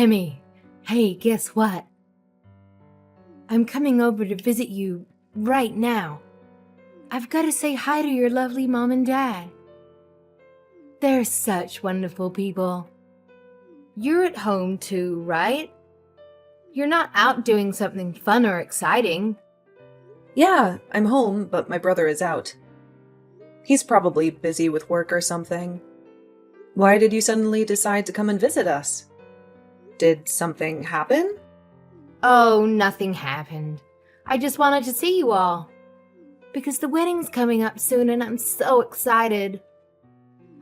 Emmy, hey, guess what? I'm coming over to visit you right now. I've got to say hi to your lovely mom and dad. They're such wonderful people. You're at home too, right? You're not out doing something fun or exciting. Yeah, I'm home, but my brother is out. He's probably busy with work or something. Why did you suddenly decide to come and visit us? Did something happen? Oh, nothing happened. I just wanted to see you all. Because the wedding's coming up soon and I'm so excited.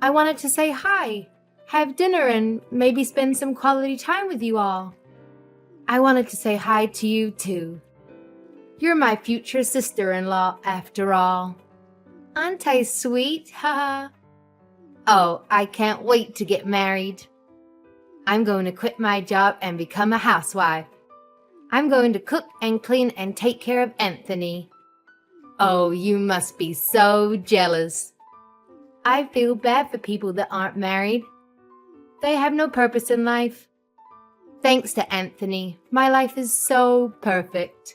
I wanted to say hi, have dinner, and maybe spend some quality time with you all. I wanted to say hi to you too. You're my future sister-in-law after all. Aren't I sweet? Haha. Oh, I can't wait to get married. I'm going to quit my job and become a housewife. I'm going to cook and clean and take care of Anthony. Oh, you must be so jealous. I feel bad for people that aren't married. They have no purpose in life. Thanks to Anthony, my life is so perfect.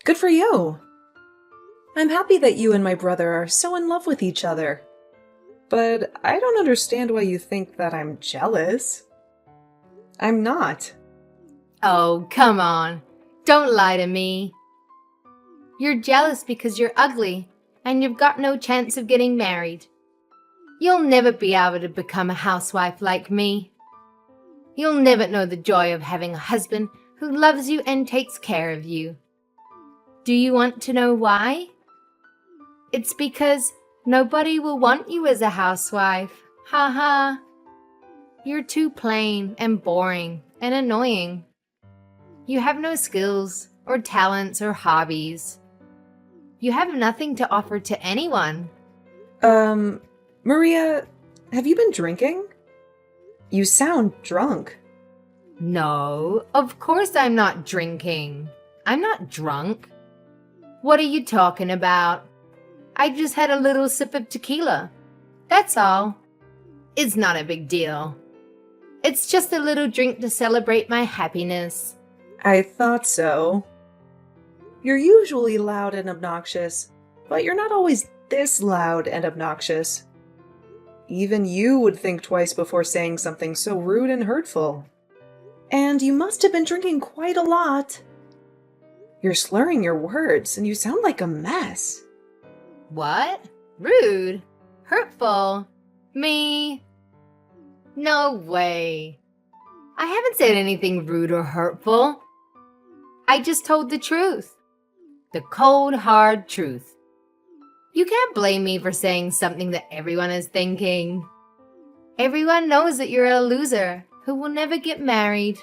Good for you. I'm happy that you and my brother are so in love with each other. But I don't understand why you think that I'm jealous. I'm not. Oh, come on. Don't lie to me. You're jealous because you're ugly and you've got no chance of getting married. You'll never be able to become a housewife like me. You'll never know the joy of having a husband who loves you and takes care of you. Do you want to know why? It's because nobody will want you as a housewife. Ha ha. You're too plain and boring and annoying. You have no skills or talents or hobbies. You have nothing to offer to anyone. Maria, have you been drinking? You sound drunk. No, of course I'm not drinking. I'm not drunk. What are you talking about? I just had a little sip of tequila. That's all. It's not a big deal. It's just a little drink to celebrate my happiness. I thought so. You're usually loud and obnoxious, but you're not always this loud and obnoxious. Even you would think twice before saying something so rude and hurtful. And you must have been drinking quite a lot. You're slurring your words, and you sound like a mess. What? Rude? Hurtful? Me? No way. I haven't said anything rude or hurtful. I just told the truth. The cold, hard truth. You can't blame me for saying something that everyone is thinking. Everyone knows that you're a loser who will never get married.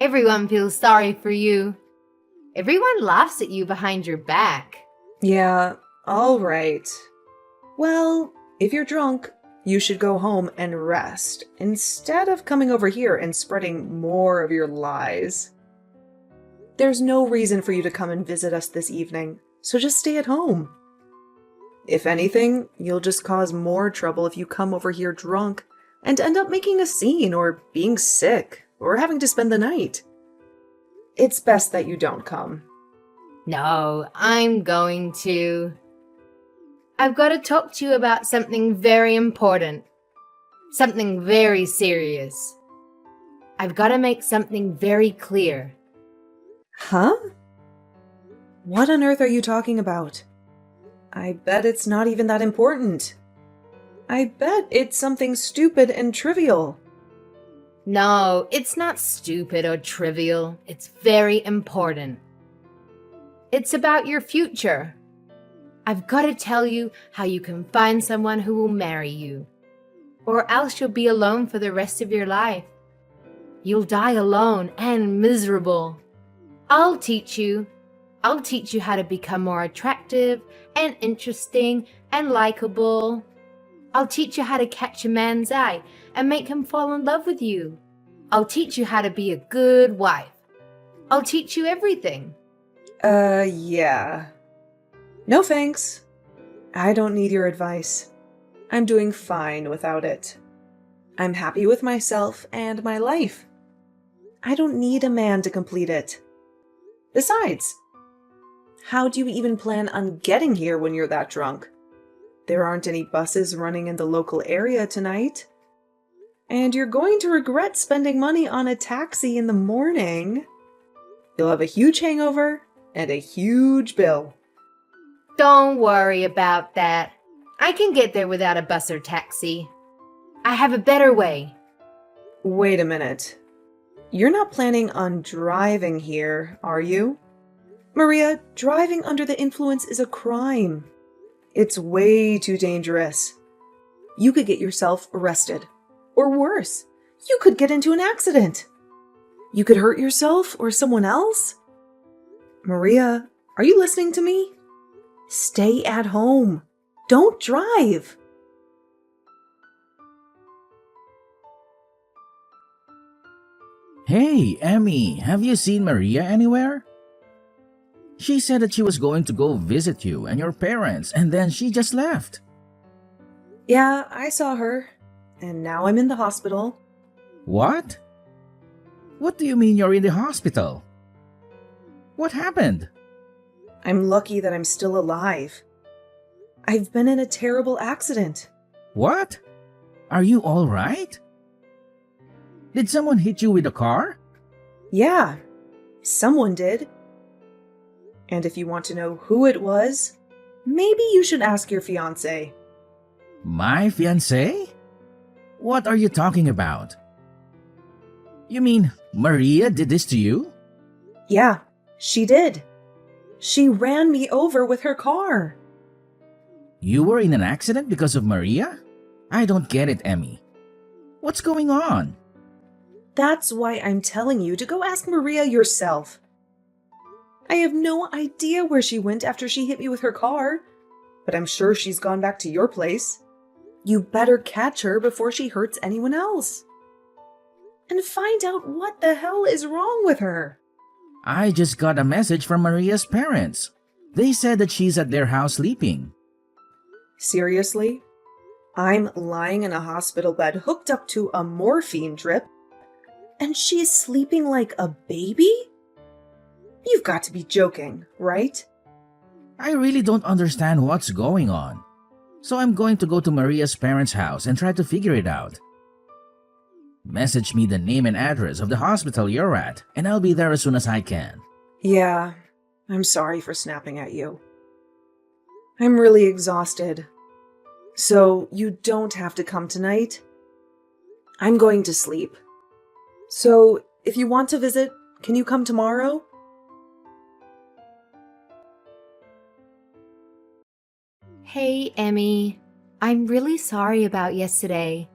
Everyone feels sorry for you. Everyone laughs at you behind your back. Yeah, all right. Well, if you're drunk, you should go home and rest instead of coming over here and spreading more of your lies. There's no reason for you to come and visit us this evening, so just stay at home. If anything, you'll just cause more trouble if you come over here drunk and end up making a scene or being sick or having to spend the night. It's best that you don't come. No, I'm going to. I've got to talk to you about something very important. Something very serious. I've got to make something very clear. Huh? What on earth are you talking about? I bet it's not even that important. I bet it's something stupid and trivial. No, it's not stupid or trivial. It's very important. It's about your future. I've got to tell you how you can find someone who will marry you. Or else you'll be alone for the rest of your life. You'll die alone and miserable. I'll teach you how to become more attractive and interesting and likable. I'll teach you how to catch a man's eye and make him fall in love with you. I'll teach you how to be a good wife. I'll teach you everything. Yeah. No thanks. I don't need your advice. I'm doing fine without it. I'm happy with myself and my life. I don't need a man to complete it. Besides, how do you even plan on getting here when you're that drunk? There aren't any buses running in the local area tonight. And you're going to regret spending money on a taxi in the morning. You'll have a huge hangover and a huge bill. Don't worry about that. I can get there without a bus or taxi. I have a better way. Wait a minute. You're not planning on driving here, are you? Maria, driving under the influence is a crime. It's way too dangerous. You could get yourself arrested. Or worse, you could get into an accident. You could hurt yourself or someone else. Maria, are you listening to me? Stay at home. Don't drive. Hey, Emmy, have you seen Maria anywhere? She said that she was going to go visit you and your parents, and then she just left. Yeah, I saw her. And now I'm in the hospital. What? What do you mean you're in the hospital? What happened? I'm lucky that I'm still alive. I've been in a terrible accident. What? Are you all right? Did someone hit you with a car? Yeah, someone did. And if you want to know who it was, maybe you should ask your fiancé. My fiancé? What are you talking about? You mean Maria did this to you? Yeah, she did. She ran me over with her car. You were in an accident because of Maria? I don't get it, Emmy. What's going on? That's why I'm telling you to go ask Maria yourself. I have no idea where she went after she hit me with her car, but I'm sure she's gone back to your place. You better catch her before she hurts anyone else. And find out what the hell is wrong with her. I just got a message from Maria's parents. They said that she's at their house sleeping. Seriously? I'm lying in a hospital bed hooked up to a morphine drip, and she's sleeping like a baby? You've got to be joking, right? I really don't understand what's going on. So I'm going to go to Maria's parents' house and try to figure it out. Message me the name and address of the hospital you're at, and I'll be there as soon as I can. Yeah, I'm sorry for snapping at you. I'm really exhausted. So you don't have to come tonight. I'm going to sleep. So if you want to visit, can you come tomorrow? Hey, Emmy. I'm really sorry about yesterday.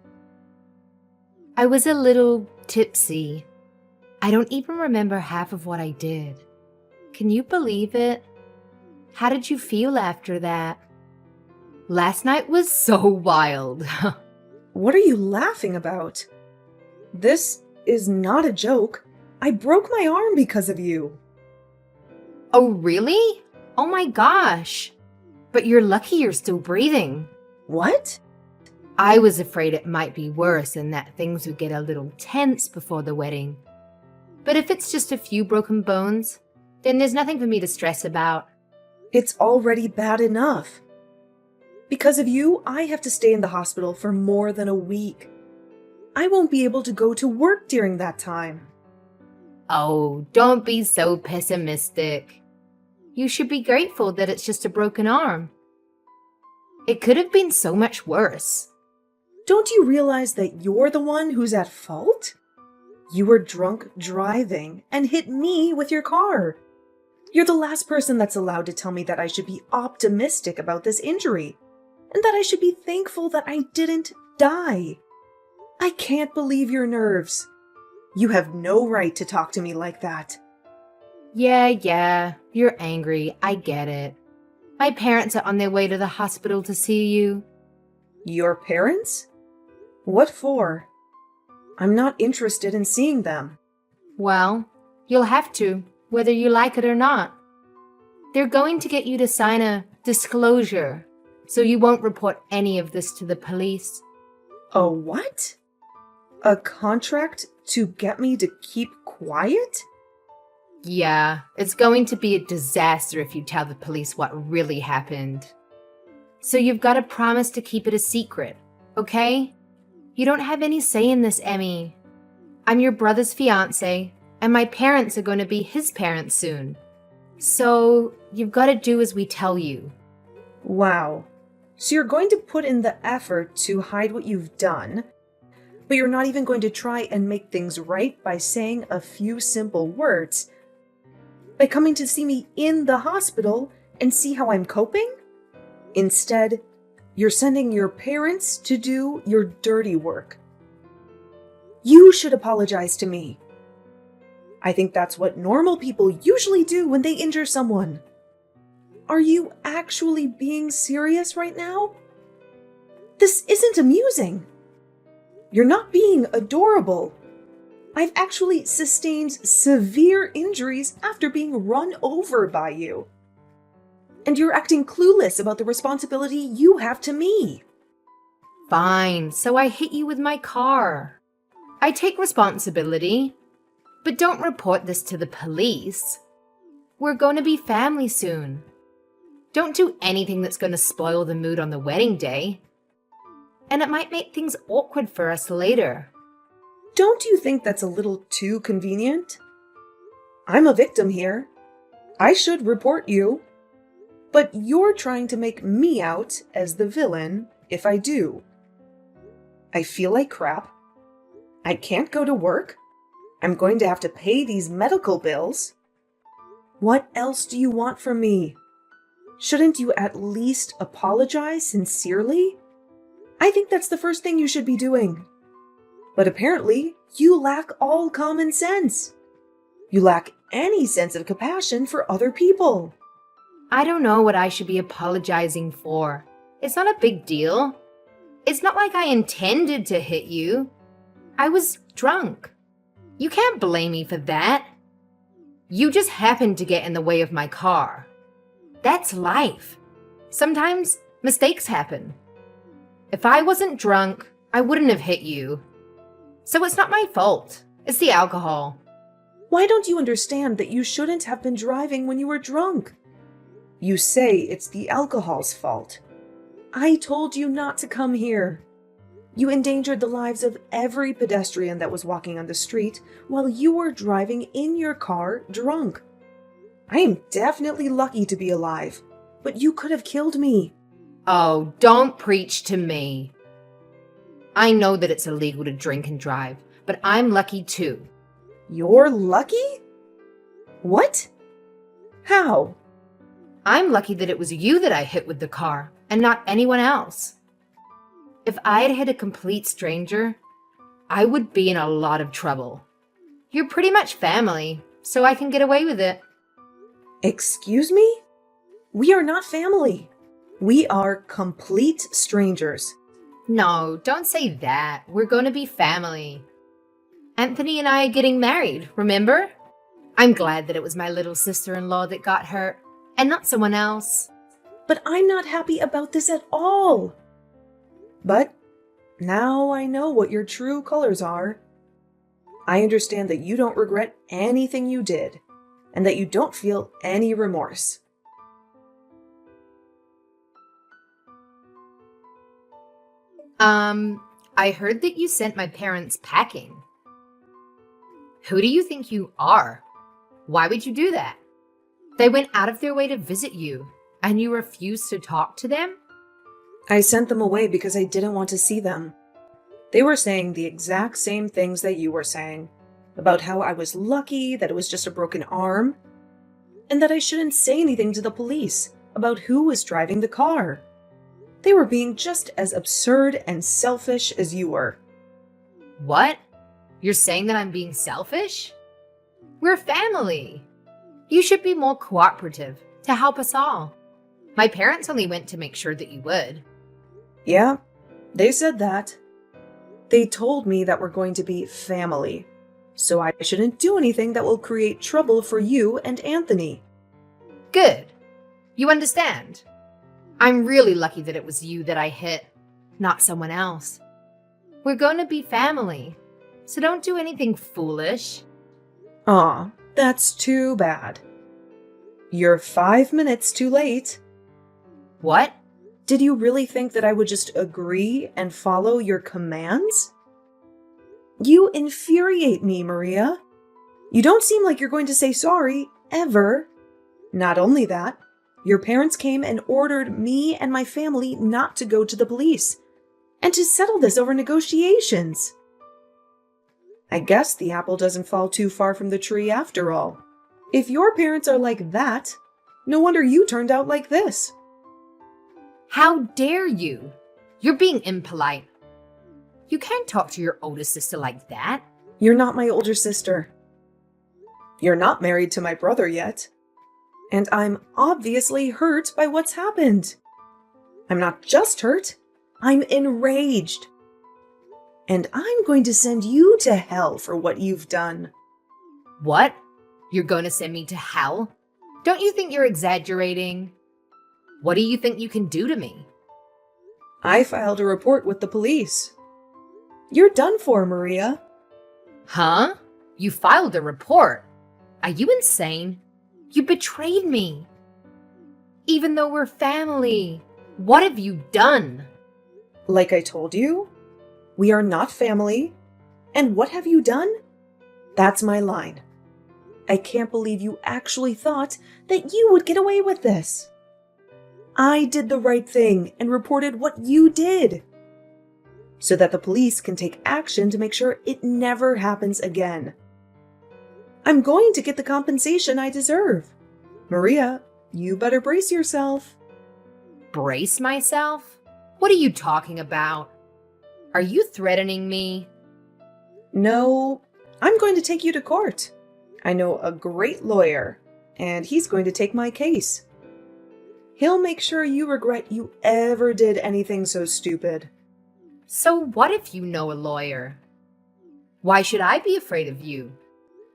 I was a little tipsy. I don't even remember half of what I did. Can you believe it? How did you feel after that? Last night was so wild. What are you laughing about? This is not a joke. I broke my arm because of you. Oh, really? Oh my gosh. But you're lucky you're still breathing. What? I was afraid it might be worse and that things would get a little tense before the wedding. But if it's just a few broken bones, then there's nothing for me to stress about. It's already bad enough. Because of you, I have to stay in the hospital for more than a week. I won't be able to go to work during that time. Oh, don't be so pessimistic. You should be grateful that it's just a broken arm. It could have been so much worse. Don't you realize that you're the one who's at fault? You were drunk driving and hit me with your car. You're the last person that's allowed to tell me that I should be optimistic about this injury and that I should be thankful that I didn't die. I can't believe your nerves. You have no right to talk to me like that. Yeah, you're angry. I get it. My parents are on their way to the hospital to see you. Your parents? What for? I'm not interested in seeing them. Well, you'll have to, whether you like it or not. They're going to get you to sign a disclosure, so you won't report any of this to the police. A what? A contract to get me to keep quiet? Yeah, it's going to be a disaster if you tell the police what really happened. So you've got to promise to keep it a secret, okay? You don't have any say in this, Emmy. I'm your brother's fiance, and my parents are going to be his parents soon. So you've got to do as we tell you. Wow. So you're going to put in the effort to hide what you've done, but you're not even going to try and make things right by saying a few simple words, by coming to see me in the hospital and see how I'm coping? Instead, you're sending your parents to do your dirty work. You should apologize to me. I think that's what normal people usually do when they injure someone. Are you actually being serious right now? This isn't amusing. You're not being adorable. I've actually sustained severe injuries after being run over by you. And you're acting clueless about the responsibility you have to me. Fine, so I hit you with my car. I take responsibility, but don't report this to the police. We're going to be family soon. Don't do anything that's going to spoil the mood on the wedding day. And it might make things awkward for us later. Don't you think that's a little too convenient? I'm a victim here. I should report you. But you're trying to make me out as the villain if I do. I feel like crap. I can't go to work. I'm going to have to pay these medical bills. What else do you want from me? Shouldn't you at least apologize sincerely? I think that's the first thing you should be doing. But apparently, you lack all common sense. You lack any sense of compassion for other people. I don't know what I should be apologizing for. It's not a big deal. It's not like I intended to hit you. I was drunk. You can't blame me for that. You just happened to get in the way of my car. That's life. Sometimes mistakes happen. If I wasn't drunk, I wouldn't have hit you. So it's not my fault. It's the alcohol. Why don't you understand that you shouldn't have been driving when you were drunk? You say it's the alcohol's fault. I told you not to come here. You endangered the lives of every pedestrian that was walking on the street while you were driving in your car drunk. I am definitely lucky to be alive, but you could have killed me. Oh, don't preach to me. I know that it's illegal to drink and drive, but I'm lucky too. You're lucky? What? How? I'm lucky that it was you that I hit with the car, and not anyone else. If I had hit a complete stranger, I would be in a lot of trouble. You're pretty much family, so I can get away with it. Excuse me? We are not family. We are complete strangers. No, don't say that. We're going to be family. Anthony and I are getting married, remember? I'm glad that it was my little sister-in-law that got hurt, and not someone else. But I'm not happy about this at all. But now I know what your true colors are. I understand that you don't regret anything you did, and that you don't feel any remorse. I heard that you sent my parents packing. Who do you think you are? Why would you do that? They went out of their way to visit you, and you refused to talk to them? I sent them away because I didn't want to see them. They were saying the exact same things that you were saying, about how I was lucky that it was just a broken arm, and that I shouldn't say anything to the police about who was driving the car. They were being just as absurd and selfish as you were. What? You're saying that I'm being selfish? We're family. You should be more cooperative to help us all. My parents only went to make sure that you would. Yeah, they said that. They told me that we're going to be family, so I shouldn't do anything that will create trouble for you and Anthony. Good. You understand? I'm really lucky that it was you that I hit, not someone else. We're going to be family, so don't do anything foolish. Aw, that's too bad. You're 5 minutes too late. What? Did you really think that I would just agree and follow your commands? You infuriate me, Maria. You don't seem like you're going to say sorry, ever. Not only that, your parents came and ordered me and my family not to go to the police and to settle this over negotiations. I guess the apple doesn't fall too far from the tree after all. If your parents are like that, no wonder you turned out like this. How dare you? You're being impolite. You can't talk to your older sister like that. You're not my older sister. You're not married to my brother yet. And I'm obviously hurt by what's happened. I'm not just hurt, I'm enraged. And I'm going to send you to hell for what you've done. What? You're going to send me to hell? Don't you think you're exaggerating? What do you think you can do to me? I filed a report with the police. You're done for, Maria. Huh? You filed a report? Are you insane? You betrayed me. Even though we're family, what have you done? Like I told you, we are not family. And what have you done? That's my line. I can't believe you actually thought that you would get away with this. I did the right thing and reported what you did, so that the police can take action to make sure it never happens again. I'm going to get the compensation I deserve. Maria, you better brace yourself. Brace myself? What are you talking about? Are you threatening me? No, I'm going to take you to court. I know a great lawyer, and he's going to take my case. He'll make sure you regret you ever did anything so stupid. So what if you know a lawyer? Why should I be afraid of you?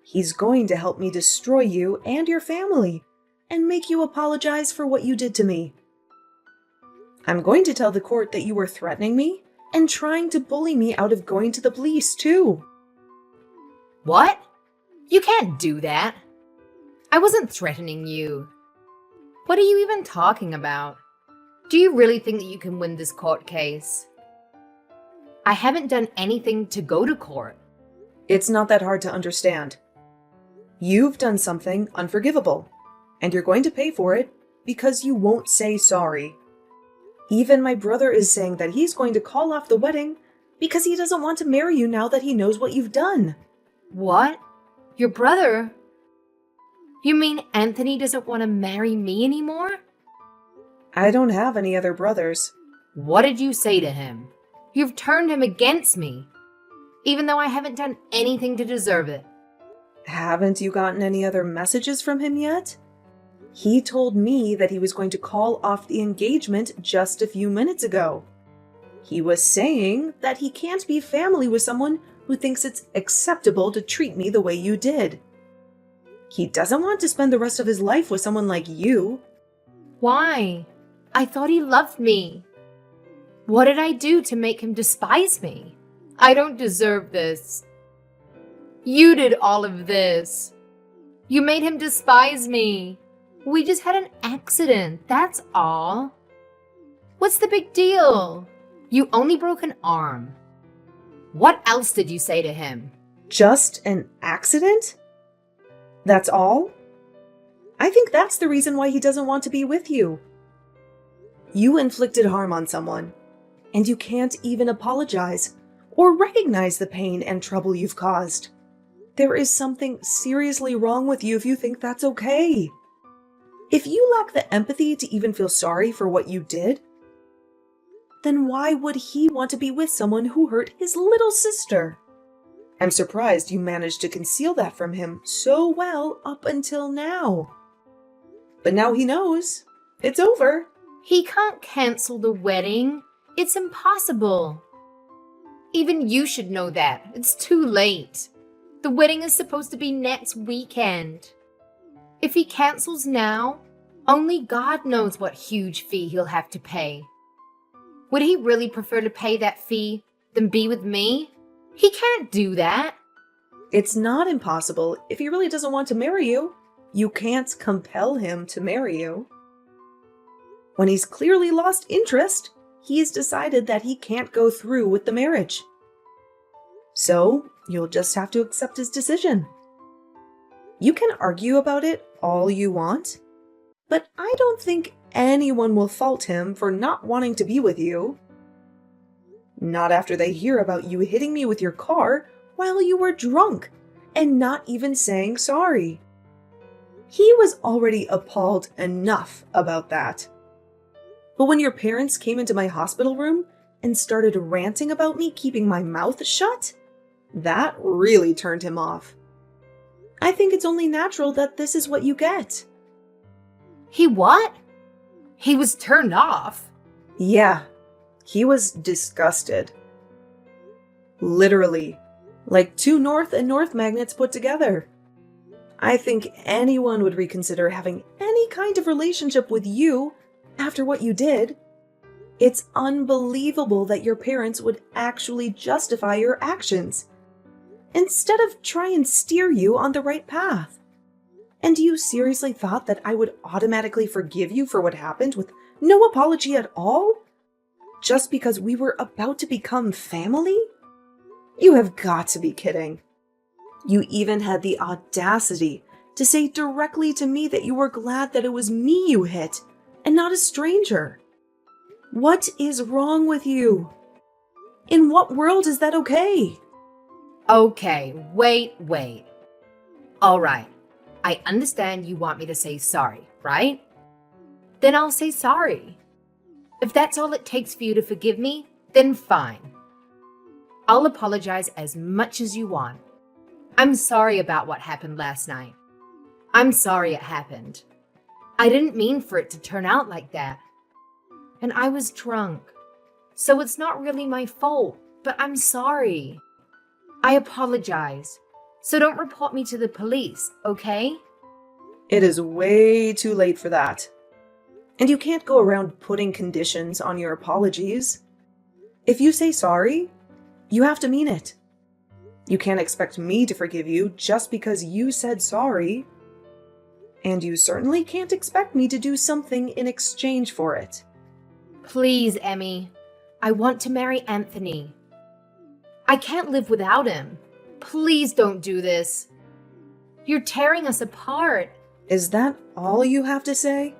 He's going to help me destroy you and your family and make you apologize for what you did to me. I'm going to tell the court that you were threatening me and trying to bully me out of going to the police, too. What? You can't do that. I wasn't threatening you. What are you even talking about? Do you really think that you can win this court case? I haven't done anything to go to court. It's not that hard to understand. You've done something unforgivable, and you're going to pay for it because you won't say sorry. Even my brother is saying that he's going to call off the wedding because he doesn't want to marry you now that he knows what you've done. What? Your brother? You mean Anthony doesn't want to marry me anymore? I don't have any other brothers. What did you say to him? You've turned him against me, even though I haven't done anything to deserve it. Haven't you gotten any other messages from him yet? He told me that he was going to call off the engagement just a few minutes ago. He was saying that he can't be family with someone who thinks it's acceptable to treat me the way you did. He doesn't want to spend the rest of his life with someone like you. Why? I thought he loved me. What did I do to make him despise me? I don't deserve this. You did all of this. You made him despise me. We just had an accident, that's all. What's the big deal? You only broke an arm. What else did you say to him? Just an accident? That's all? I think that's the reason why he doesn't want to be with you. You inflicted harm on someone, and you can't even apologize or recognize the pain and trouble you've caused. There is something seriously wrong with you if you think that's okay. If you lack the empathy to even feel sorry for what you did, then why would he want to be with someone who hurt his little sister? I'm surprised you managed to conceal that from him so well up until now. But now he knows. It's over. He can't cancel the wedding. It's impossible. Even you should know that. It's too late. The wedding is supposed to be next weekend. If he cancels now, only God knows what huge fee he'll have to pay. Would he really prefer to pay that fee than be with me? He can't do that. It's not impossible if he really doesn't want to marry you. You can't compel him to marry you. When he's clearly lost interest, he's decided that he can't go through with the marriage. So, you'll just have to accept his decision. You can argue about it all you want, but I don't think anyone will fault him for not wanting to be with you. Not after they hear about you hitting me with your car while you were drunk and not even saying sorry. He was already appalled enough about that. But when your parents came into my hospital room and started ranting about me keeping my mouth shut, that really turned him off. I think it's only natural that this is what you get. He what? He was turned off. Yeah, he was disgusted. Literally, like two north and north magnets put together. I think anyone would reconsider having any kind of relationship with you after what you did. It's unbelievable that your parents would actually justify your actions instead of try and steer you on the right path. And you seriously thought that I would automatically forgive you for what happened with no apology at all? Just because we were about to become family? You have got to be kidding. You even had the audacity to say directly to me that you were glad that it was me you hit and not a stranger. What is wrong with you? In what world is that okay? Okay, wait. All right, I understand you want me to say sorry, right? Then I'll say sorry. If that's all it takes for you to forgive me, then fine. I'll apologize as much as you want. I'm sorry about what happened last night. I'm sorry it happened. I didn't mean for it to turn out like that. And I was drunk. So it's not really my fault, but I'm sorry. I apologize. So don't report me to the police, okay? It is way too late for that. And you can't go around putting conditions on your apologies. If you say sorry, you have to mean it. You can't expect me to forgive you just because you said sorry. And you certainly can't expect me to do something in exchange for it. Please, Emmy. I want to marry Anthony. I can't live without him. Please don't do this. You're tearing us apart. Is that all you have to say?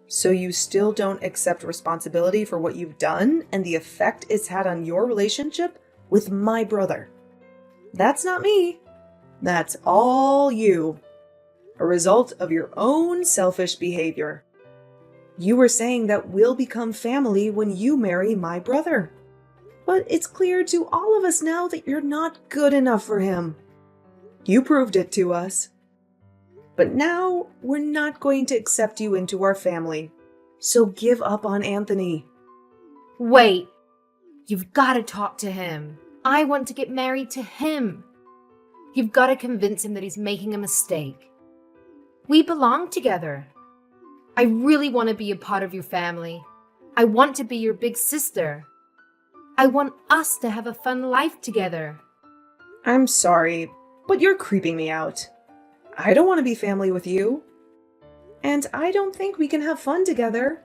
So you still don't accept responsibility for what you've done and the effect it's had on your relationship with my brother? That's not me. That's all you. A result of your own selfish behavior. You were saying that we'll become family when you marry my brother. But it's clear to all of us now that you're not good enough for him. You proved it to us. But now we're not going to accept you into our family. So give up on Anthony. Wait. You've got to talk to him. I want to get married to him. You've got to convince him that he's making a mistake. We belong together. I really want to be a part of your family. I want to be your big sister. I want us to have a fun life together. I'm sorry, but you're creeping me out. I don't want to be family with you. And I don't think we can have fun together.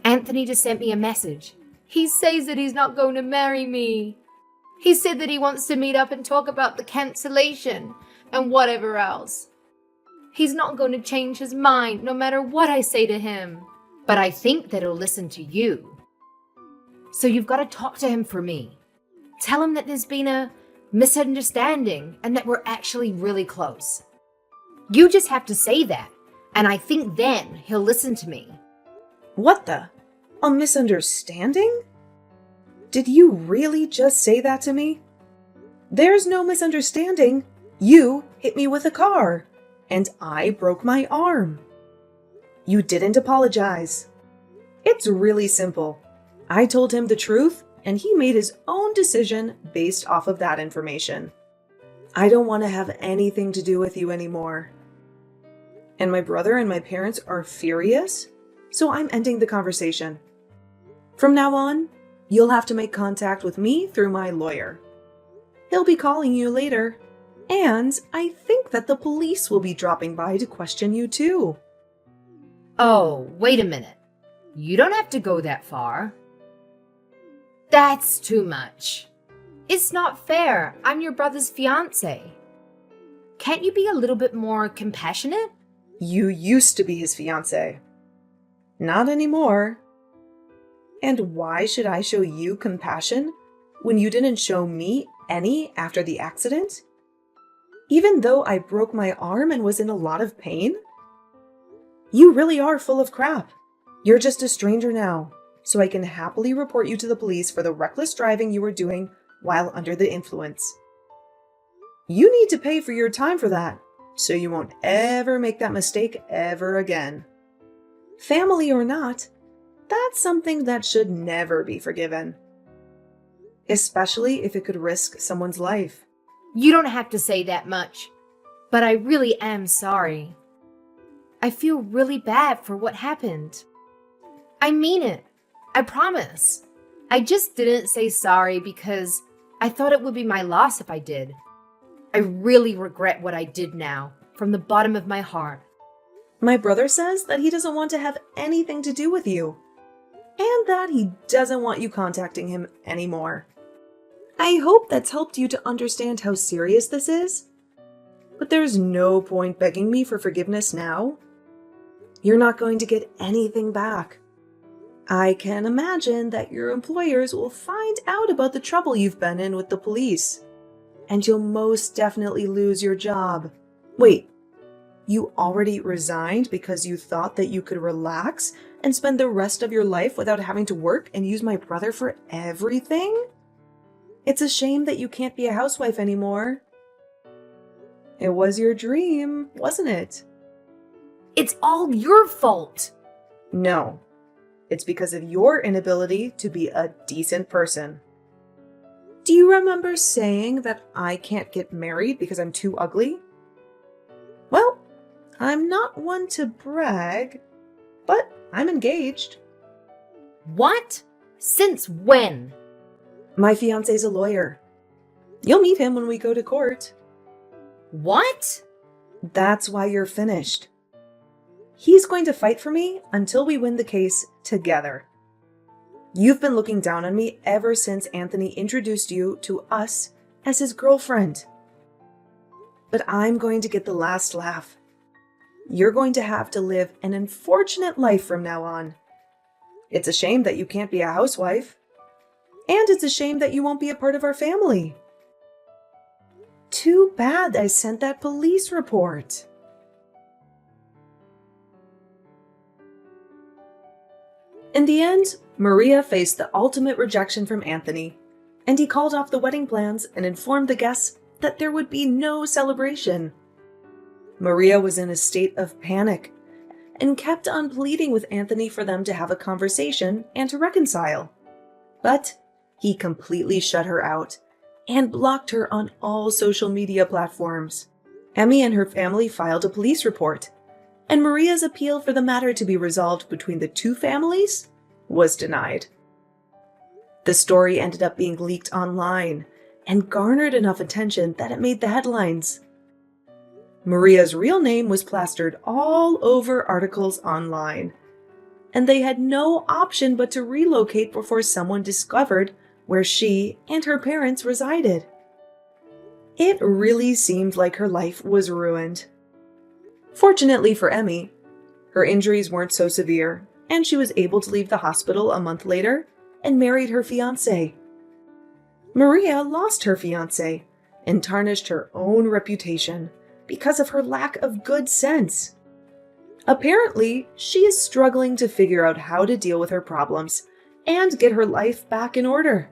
Anthony just sent me a message. He says that he's not going to marry me. He said that he wants to meet up and talk about the cancellation and whatever else. He's not going to change his mind no matter what I say to him. But I think that he'll listen to you. So you've got to talk to him for me. Tell him that there's been a misunderstanding and that we're actually really close. You just have to say that, and I think then he'll listen to me. What the? A misunderstanding? Did you really just say that to me? There's no misunderstanding. You hit me with a car, and I broke my arm. You didn't apologize. It's really simple. I told him the truth, and he made his own decision based off of that information. I don't want to have anything to do with you anymore. And my brother and my parents are furious, so I'm ending the conversation. From now on, you'll have to make contact with me through my lawyer. He'll be calling you later. And I think that the police will be dropping by to question you too. Oh, wait a minute. You don't have to go that far. That's too much. It's not fair. I'm your brother's fiance. Can't you be a little bit more compassionate? You used to be his fiance. Not anymore. And why should I show you compassion when you didn't show me any after the accident? Even though I broke my arm and was in a lot of pain? You really are full of crap. You're just a stranger now, so I can happily report you to the police for the reckless driving you were doing while under the influence. You need to pay for your time for that, so you won't ever make that mistake ever again. Family or not, that's something that should never be forgiven. Especially if it could risk someone's life. You don't have to say that much, but I really am sorry. I feel really bad for what happened. I mean it. I promise. I just didn't say sorry because I thought it would be my loss if I did. I really regret what I did now, from the bottom of my heart. My brother says that he doesn't want to have anything to do with you, and that he doesn't want you contacting him anymore. I hope that's helped you to understand how serious this is, but there's no point begging me for forgiveness now. You're not going to get anything back. I can imagine that your employers will find out about the trouble you've been in with the police, and you'll most definitely lose your job. Wait, you already resigned because you thought that you could relax and spend the rest of your life without having to work and use my brother for everything? It's a shame that you can't be a housewife anymore. It was your dream, wasn't it? It's all your fault. No, it's because of your inability to be a decent person. Do you remember saying that I can't get married because I'm too ugly? Well, I'm not one to brag, but I'm engaged. What? Since when? My fiancé's a lawyer. You'll meet him when we go to court. What? That's why you're finished. He's going to fight for me until we win the case together. You've been looking down on me ever since Anthony introduced you to us as his girlfriend. But I'm going to get the last laugh. You're going to have to live an unfortunate life from now on. It's a shame that you can't be a housewife. And it's a shame that you won't be a part of our family. Too bad I sent that police report. In the end, Maria faced the ultimate rejection from Anthony, and he called off the wedding plans and informed the guests that there would be no celebration. Maria was in a state of panic and kept on pleading with Anthony for them to have a conversation and to reconcile. But he completely shut her out and blocked her on all social media platforms. Emmy and her family filed a police report, and Maria's appeal for the matter to be resolved between the two families was denied. The story ended up being leaked online and garnered enough attention that it made the headlines. Maria's real name was plastered all over articles online, and they had no option but to relocate before someone discovered where she and her parents resided. It really seemed like her life was ruined. Fortunately for Emmy, her injuries weren't so severe, and she was able to leave the hospital a month later and married her fiancé. Maria lost her fiancé and tarnished her own reputation because of her lack of good sense. Apparently, she is struggling to figure out how to deal with her problems and get her life back in order.